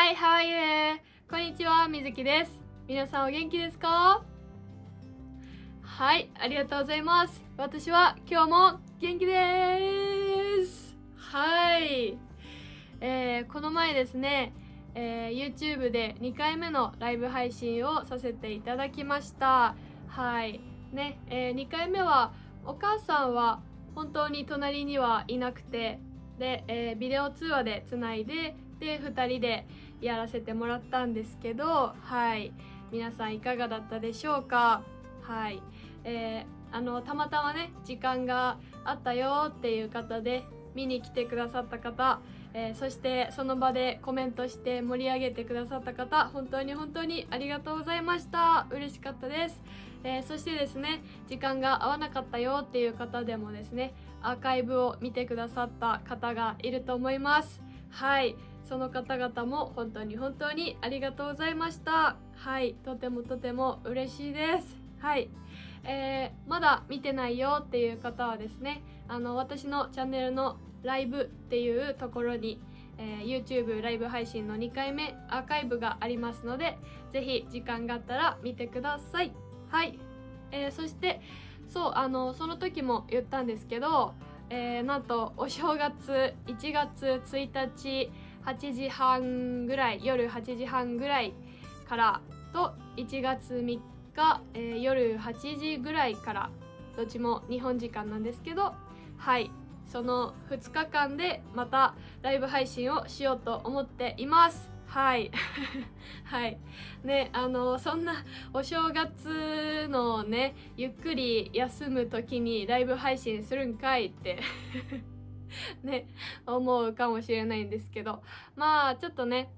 Hi, how are you? こんにちは、みずきです。皆さんお元気ですか？はい、ありがとうございます。私は今日も元気です。はい。この前ですね、YouTube で2回目のライブ配信をさせていただきました。はい。ね、2回目はお母さんは本当に隣にはいなくて、で、ビデオ通話でつないで、で、2人でやらせてもらったんですけど、はい。皆さんいかがだったでしょうか？はい。たまたまね、時間があったよっていう方で、見に来てくださった方、そしてその場でコメントして盛り上げてくださった方、本当に本当にありがとうございました。嬉しかったです。そしてですね、時間が合わなかったよっていう方でもですね、アーカイブを見てくださった方がいると思います。はい、その方々も本当に本当にありがとうございました。はい、とてもとても嬉しいです。はい、まだ見てないよっていう方はですね、私のチャンネルのライブっていうところに、YouTube ライブ配信の2回目アーカイブがありますので、ぜひ時間があったら見てください。はい、そしてそうその時も言ったんですけど、なんとお正月1月1日8時半ぐらい、夜8時半ぐらいからと1月3日、夜8時ぐらいから、どっちも日本時間なんですけど、はい、その2日間でまたライブ配信をしようと思っています。はいはいね、そんなお正月のね、ゆっくり休む時にライブ配信するんかいってね、思うかもしれないんですけど、まあちょっとね、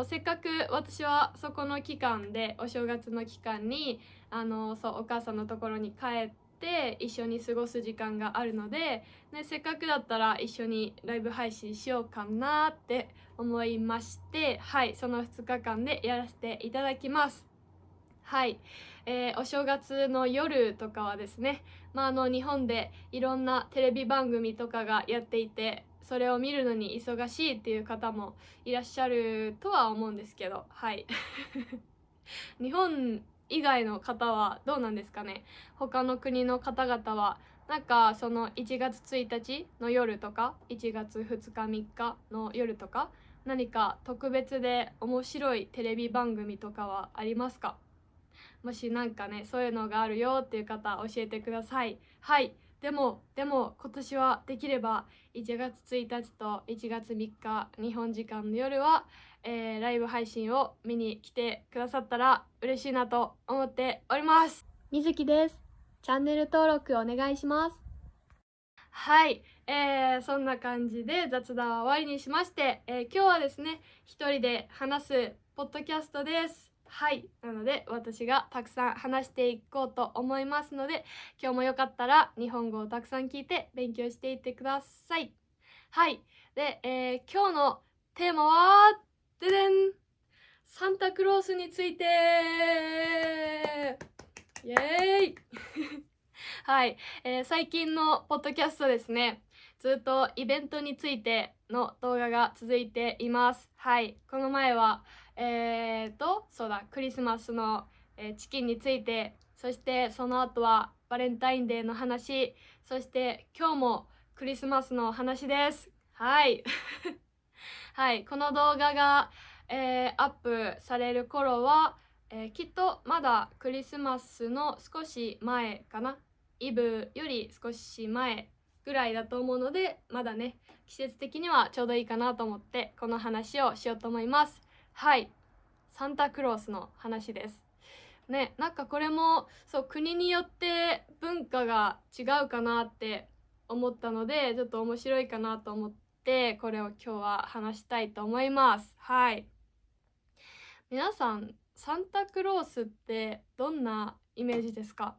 せっかく私はそこの期間で、お正月の期間にお母さんのところに帰って一緒に過ごす時間があるので、ね、せっかくだったら一緒にライブ配信しようかなって思いまして、はい、その2日間でやらせていただきます。はい、お正月の夜とかはですね、日本でいろんなテレビ番組とかがやっていて、それを見るのに忙しいっていう方もいらっしゃるとは思うんですけど、はい日本以外の方はどうなんですかね。他の国の方々はなんかその1月1日の夜とか1月2日3日の夜とか、何か特別で面白いテレビ番組とかはありますか？もしなんかね、そういうのがあるよっていう方教えてください。はい。でも今年はできれば1月1日と1月3日日本時間の夜は、ライブ配信を見に来てくださったら嬉しいなと思っております。みずきです。チャンネル登録お願いします。はい、そんな感じで雑談は終わりにしまして、今日はですね、一人で話すポッドキャストです。はい、なので私がたくさん話していこうと思いますので、今日もよかったら日本語をたくさん聞いて勉強していってください。はい、で、今日のテーマはででん、サンタクロースについてイエーイはい、最近のポッドキャストですね、ずっとイベントについての動画が続いています。はい、この前はそうだ、クリスマスの、チキンについて、そしてその後はバレンタインデーの話、そして今日もクリスマスの話です。はいはい、この動画が、アップされる頃は、きっとまだクリスマスの少し前かな、イブより少し前ぐらいだと思うので、まだね、季節的にはちょうどいいかなと思ってこの話をしようと思います。はい、サンタクロースの話ですね。なんかこれもそう国によって文化が違うかなって思ったので、ちょっと面白いかなと思ってこれを今日は話したいと思います。はい、皆さんサンタクロースってどんなイメージですか？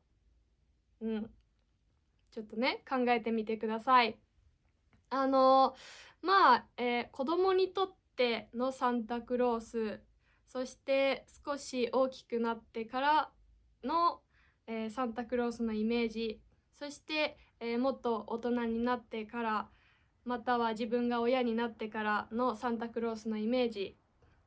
ちょっとね考えてみてください。子供にとってのサンタクロース、そして少し大きくなってからの、サンタクロースのイメージ、そして、もっと大人になってから、または自分が親になってからのサンタクロースのイメージ、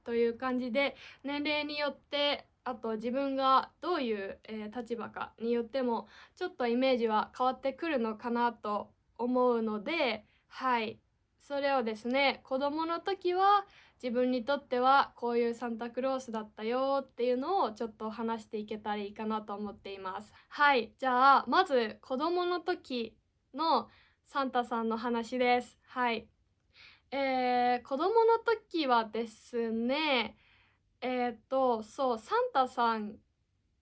という感じで、年齢によってあと自分がどういう、立場かによってもちょっとイメージは変わってくるのかなと思うので、はい、それをですね、子供の時は自分にとってはこういうサンタクロースだったよっていうのをちょっと話していけたらいいかなと思っています。はい、じゃあまず子供の時のサンタさんの話です。はい。子供の時はですね、そう、サンタさん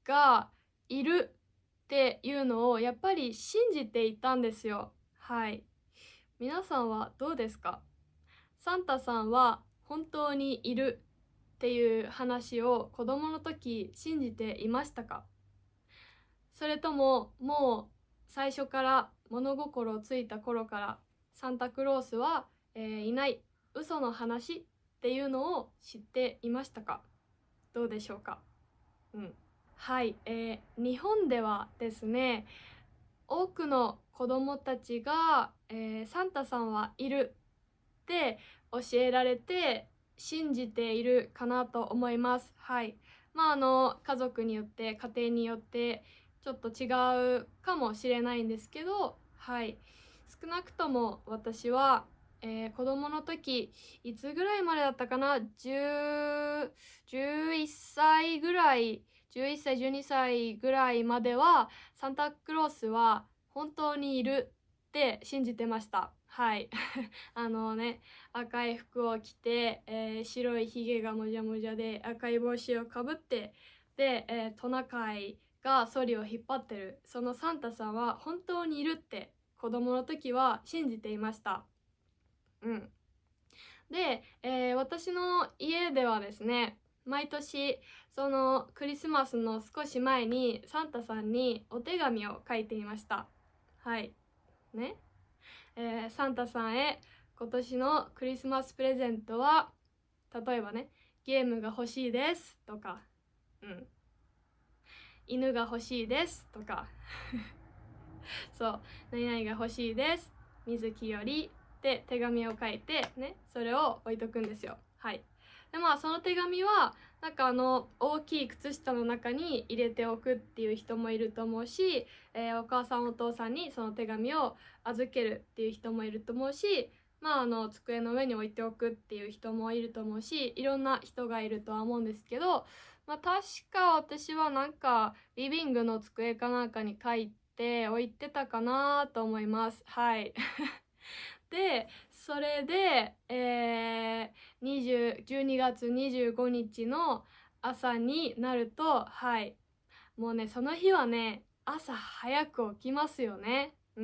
がいるっていうのをやっぱり信じていたんですよ。はい。皆さんはどうですか？サンタさんは本当にいるっていう話を子供の時信じていましたか？それとももう最初から物心ついた頃からサンタクロースは、いない嘘の話っていうのを知っていましたか？どうでしょうか？はい、日本ではですね、多くの子どもたちが、サンタさんはいるって教えられて信じているかなと思います。はい。家族によって家庭によってちょっと違うかもしれないんですけど、はい。少なくとも私は、子供の時いつぐらいまでだったかな、11歳ぐらい、11歳12歳ぐらいまではサンタクロースは本当にいるって信じてました。はい。赤い服を着て、白いひげがもじゃもじゃで赤い帽子をかぶってで、トナカイがソリを引っ張ってるそのサンタさんは本当にいるって子供の時は信じていました。で、私の家ではですね、毎年そのクリスマスの少し前にサンタさんにお手紙を書いていました。はいね。サンタさんへ今年のクリスマスプレゼントは例えばね、ゲームが欲しいですとか、犬が欲しいですとかそう何々が欲しいです水木よりって手紙を書いてね、それを置いとくんですよ。はい。でその手紙は大きい靴下の中に入れておくっていう人もいると思うし、お母さんお父さんにその手紙を預けるっていう人もいると思うし、机の上に置いておくっていう人もいると思うし、いろんな人がいるとは思うんですけど、確か私はリビングの机かなんかに書いて置いてたかなと思います。はい。でそれで、12月25日の朝になると、はい、もうねその日はね朝早く起きますよね。そ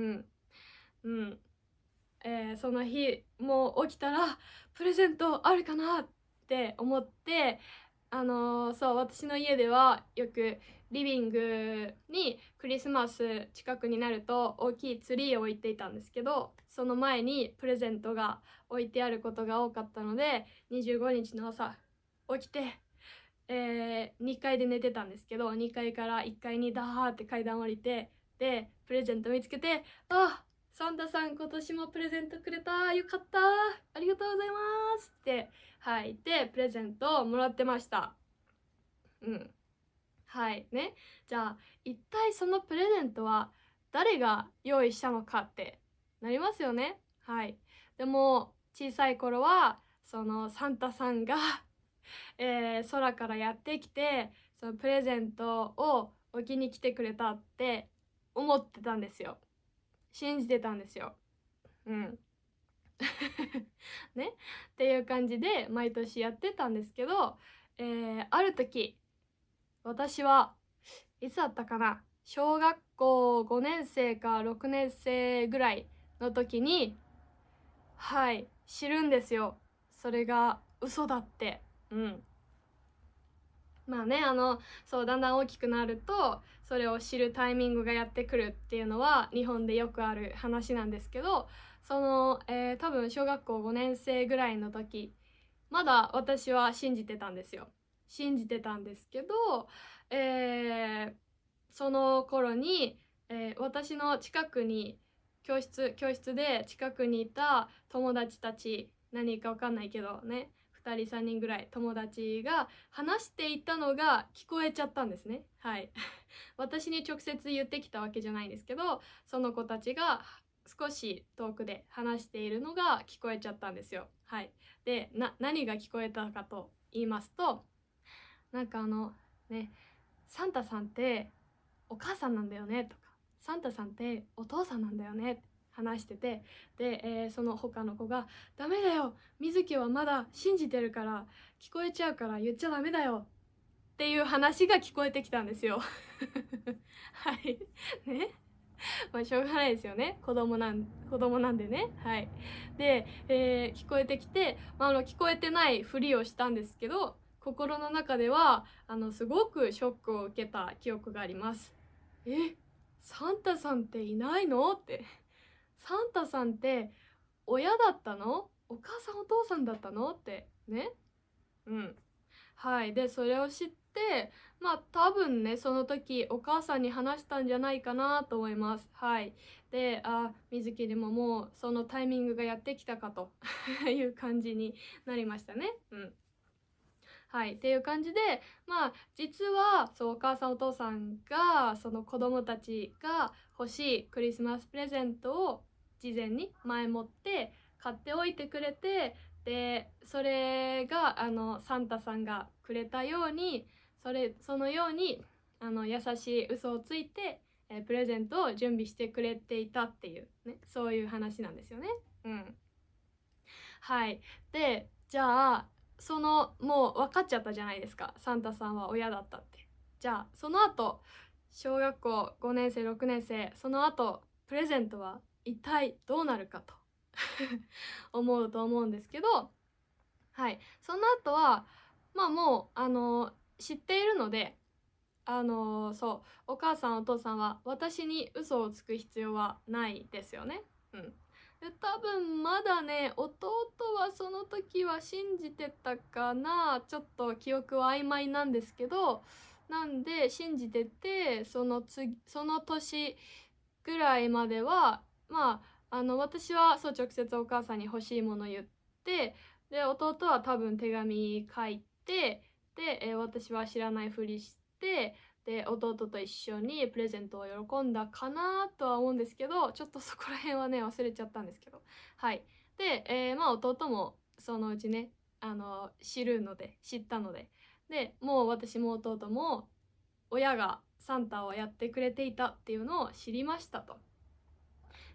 の日もう起きたらプレゼントあるかなって思って、そう私の家ではよくリビングにクリスマス近くになると大きいツリーを置いていたんですけど、その前にプレゼントが置いてあることが多かったので、25日の朝起きて、2階で寝てたんですけど、2階から1階にダーって階段降りて、でプレゼント見つけて、サンタさん今年もプレゼントくれた、よかった、ありがとうございますって言ってプレゼントをもらってました。はいね。じゃあ一体そのプレゼントは誰が用意したのかってなりますよね。はい。でも小さい頃はそのサンタさんが空からやってきてそのプレゼントを置きに来てくれたって思ってたんですよ。信じてたんですよ。ね、っていう感じで毎年やってたんですけど、ある時私はいつだったかな、小学校5年生か6年生ぐらいの時に、はい知るんですよ、それが嘘だって。そうだんだん大きくなるとそれを知るタイミングがやってくるっていうのは日本でよくある話なんですけど、その、多分小学校5年生ぐらいの時まだ私は信じてたんですよ。信じてたんですけど、その頃に、私の近くに教室で近くにいた友達たち、何かわかんないけどね、2人3人ぐらい友達が話していたのが聞こえちゃったんですね。はい私に直接言ってきたわけじゃないんですけど、その子たちが少し遠くで話しているのが聞こえちゃったんですよ。はい。で、何が聞こえたかと言いますと、なんかね、サンタさんってお母さんなんだよねとか、サンタさんってお父さんなんだよねって話してて、で、その他の子がダメだよ、水木はまだ信じてるから聞こえちゃうから言っちゃダメだよっていう話が聞こえてきたんですよはいね、まあしょうがないですよね、子供なんでね。はい。で、聞こえてきて、聞こえてないふりをしたんですけど、心の中ではすごくショックを受けた記憶があります。サンタさんっていないのって、サンタさんって親だったの？お母さんお父さんだったのってね。はい。でそれを知って、多分ね、その時お母さんに話したんじゃないかなと思います。はい。で、水木にももうそのタイミングがやってきたかという感じになりましたね。はい、っていう感じで、実はそう、お母さんお父さんがその子供たちが欲しいクリスマスプレゼントを事前に前もって買っておいてくれて、でそれがサンタさんがくれたように、そのように優しい嘘をついて、プレゼントを準備してくれていたっていうね、そういう話なんですよね。はい。で、じゃあもう分かっちゃったじゃないですか、サンタさんは親だったって。じゃあその後、小学校5年生6年生、その後プレゼントは一体どうなるかと思うと思うんですけど、はい、その後はもう知っているので、そうお母さんお父さんは私に嘘をつく必要はないですよね。で多分まだね、弟はその時は信じてたかな、ちょっと記憶は曖昧なんですけど、なんで信じてて、その年ぐらいまでは私はそう直接お母さんに欲しいもの言って、で弟は多分手紙書いて、で、私は知らないふりして、で弟と一緒にプレゼントを喜んだかなとは思うんですけど、ちょっとそこら辺はね忘れちゃったんですけど、はい。で、弟もそのうちね知ったので、でもう私も弟も親がサンタをやってくれていたっていうのを知りましたと。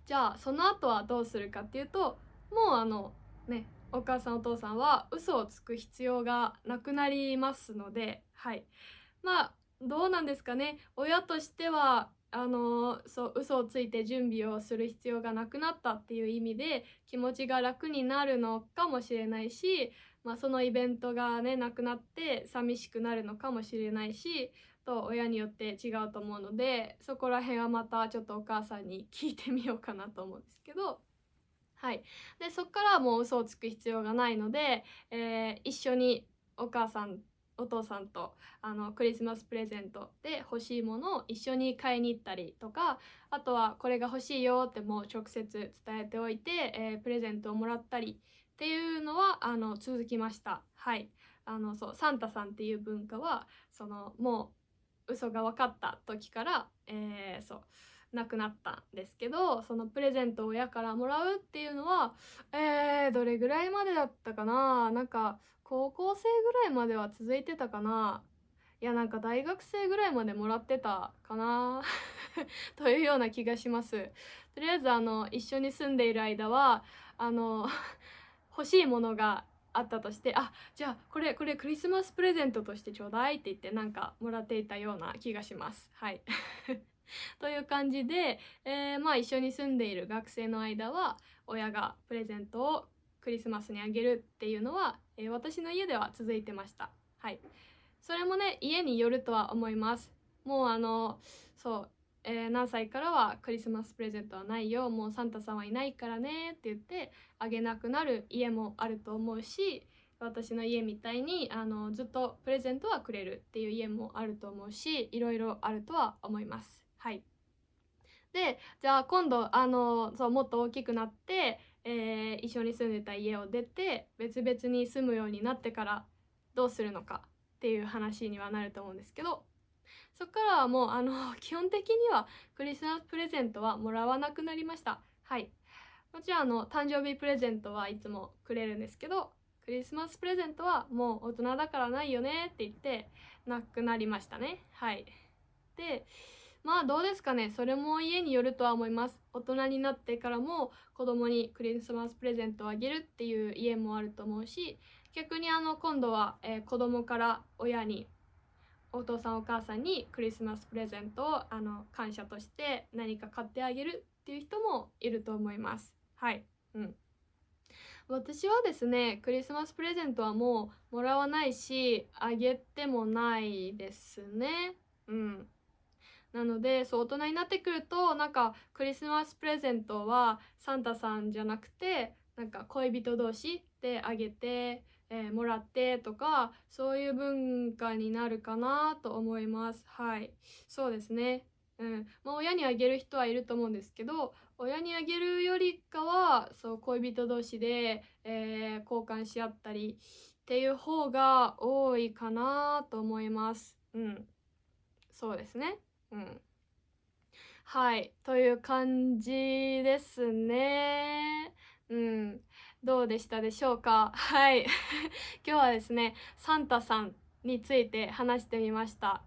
じゃあその後はどうするかっていうと、もうね、お母さんお父さんは嘘をつく必要がなくなりますので、はい。どうなんですかね、親としてはそう嘘をついて準備をする必要がなくなったっていう意味で気持ちが楽になるのかもしれないし、そのイベントがねなくなって寂しくなるのかもしれないし、親によって違うと思うので、そこら辺はまたちょっとお母さんに聞いてみようかなと思うんですけど、はい。でそっからはもう嘘をつく必要がないので、一緒にお母さんお父さんとクリスマスプレゼントで欲しいものを一緒に買いに行ったりとか、あとはこれが欲しいよってもう直接伝えておいて、プレゼントをもらったりっていうのは続きました。はい。そうサンタさんっていう文化はもう嘘が分かった時から、そうなくなったんですけど、そのプレゼントを親からもらうっていうのは、どれぐらいまでだったかな、なんか高校生ぐらいまでは続いてたかな、いやなんか大学生ぐらいまでもらってたかなというような気がします。とりあえず一緒に住んでいる間は欲しいものがあったとして、じゃあこれクリスマスプレゼントとしてちょうだいって言ってなんかもらっていたような気がします。はいという感じで、一緒に住んでいる学生の間は親がプレゼントをクリスマスにあげるっていうのは、私の家では続いてました。はい。それもね家によるとは思います。もうそう、何歳からはクリスマスプレゼントはないよ、もうサンタさんはいないからねって言ってあげなくなる家もあると思うし、私の家みたいにずっとプレゼントはくれるっていう家もあると思うし、いろいろあるとは思います。はい。でじゃあ今度そうもっと大きくなって、一緒に住んでた家を出て別々に住むようになってからどうするのかっていう話にはなると思うんですけど、そこからはもう基本的にはクリスマスプレゼントはもらわなくなりました。はい。もちろん誕生日プレゼントはいつもくれるんですけど、クリスマスプレゼントはもう大人だからないよねって言ってなくなりましたね。はい。で、まあどうですかね、それも家によるとは思います。大人になってからも子供にクリスマスプレゼントをあげるっていう家もあると思うし、逆に今度は、子供から親に、お父さんお母さんにクリスマスプレゼントを感謝として何か買ってあげるっていう人もいると思います。はい。私はですね、クリスマスプレゼントはもうもらわないし、あげてもないですね。なので、そう、大人になってくると、なんかクリスマスプレゼントはサンタさんじゃなくて、なんか恋人同士であげて、もらってとか、そういう文化になるかなと思います。はい。そうですね。まあ、親にあげる人はいると思うんですけど、親にあげるよりかは、そう、恋人同士で、交換し合ったりっていう方が多いかなと思います。そうですね。はい、という感じですね。どうでしたでしょうか。はい。今日はですね、サンタさんについて話してみました。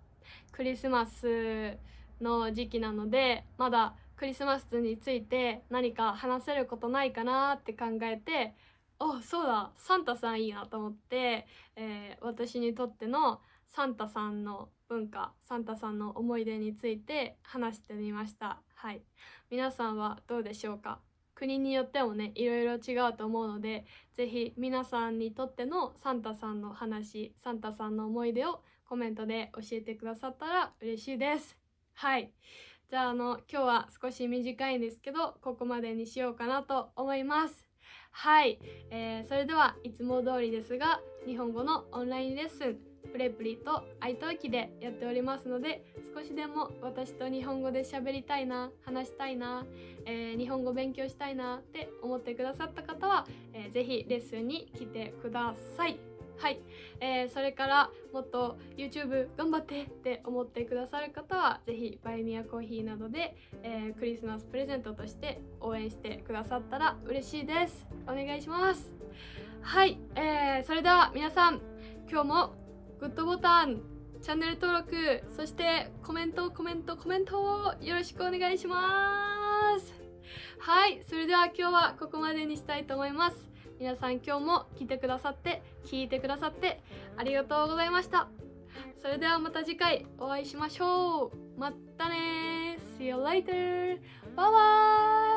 クリスマスの時期なので、まだクリスマスについて何か話せることないかなって考えて、そうだ、サンタさんいいなと思って、私にとってのサンタさんの文化、サンタさんの思い出について話してみました。はい。皆さんはどうでしょうか。国によってもね、いろいろ違うと思うので、ぜひ皆さんにとってのサンタさんの話、サンタさんの思い出をコメントで教えてくださったら嬉しいです。はい。じゃあ今日は少し短いんですけど、ここまでにしようかなと思います。はい。それではいつも通りですが、日本語のオンラインレッスン、プレプリとiTalkiでやっておりますので、少しでも私と日本語で喋りたいな、話したいな、日本語勉強したいなって思ってくださった方は、ぜひレッスンに来てください。はい、それからもっと YouTube 頑張ってって思ってくださる方はぜひバイミヤコーヒーなどで、クリスマスプレゼントとして応援してくださったら嬉しいです。お願いします。はい、それでは皆さん、今日もグッドボタン、チャンネル登録、そしてコメントをよろしくお願いします。はい、それでは今日はここまでにしたいと思います。皆さん今日も来てくださって聞いてくださってありがとうございました。それではまた次回お会いしましょう。またね。See you later. Bye bye.